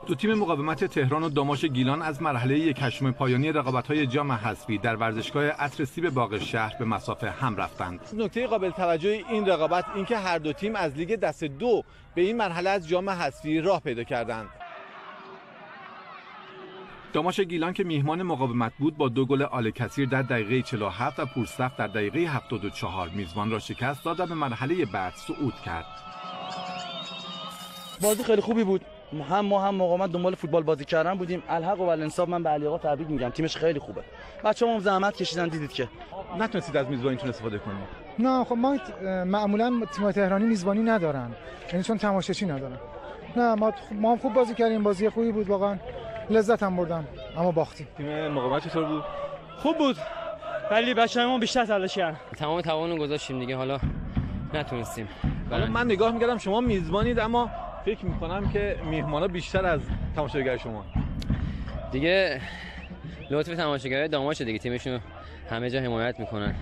دو تیم مقاومت تهران و داماش گیلان از مرحله یک هشتم پایانی رقابت‌های جام حذفی در ورزشگاه عصر سیب باغ شهر به مسافه هم رفتند. نکته قابل توجه این رقابت اینکه هر دو تیم از لیگ دست دو به این مرحله از جام حذفی راه پیدا کردند. داماش گیلان که میهمان مقاومت بود با 2 گل آل کثیر در دقیقه 47 و پورصف در دقیقه 74 میزبان را شکست داد و به مرحله بعد صعود کرد. بازی خیلی خوبی بود. هم مقاومت دنبال فوتبال بازی کردن بودیم. الحق و الانصاف من به علی آقا تبریک میگم. تیمش خیلی خوبه. بچه‌ها هم زحمت کشیدن، دیدید که نتونستید از میزبانیتون استفاده کنید. نه خب ما معمولا تیم تهرانی میزبانی ندارن. یعنی چون تماشاچی ندارن. نه ما هم خوب بازی کردیم. بازی خوبی بود واقعا. لذت هم بردم اما باختیم. تیم مقاومت چطور بود؟ خوب بود. ولی بچه‌ها بیشتر تلاش کردن. تمام توانو گذاشتیم دیگه، حالا نتونستیم. حالا من نگاه می‌کردم شما میزبانید، اما فکر می‌کنم که میهمانا بیشتر از تماشاگر شما. دیگه لطف تماشاگرای داماشه دیگه، تیمشون همه جا حمایت میکنن.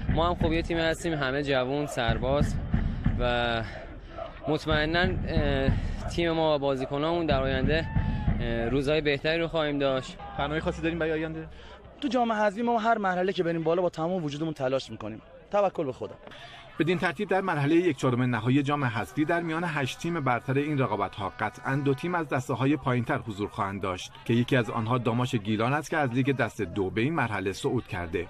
ما هم خب یه تیم هستیم، همه جوون سرباز و مطمئناً تیم ما و بازیکنامون در آینده روزهای بهتری رو خواهیم داشت. برنامه خاصی داریم برای آینده؟ تو جام حذفی ما هر مرحله که بریم بالا با تمام وجودمون تلاش میکنیم. توکل به خدا. بدین ترتیب در مرحله 1/4 نهایی جام حذفی در میان 8 تیم برتر این رقابت‌ها قطعاً 2 تیم از دسته‌های پایین‌تر حضور خواهند داشت که یکی از آنها داماش گیلان است که از لیگ دست 2 به این مرحله صعود کرده.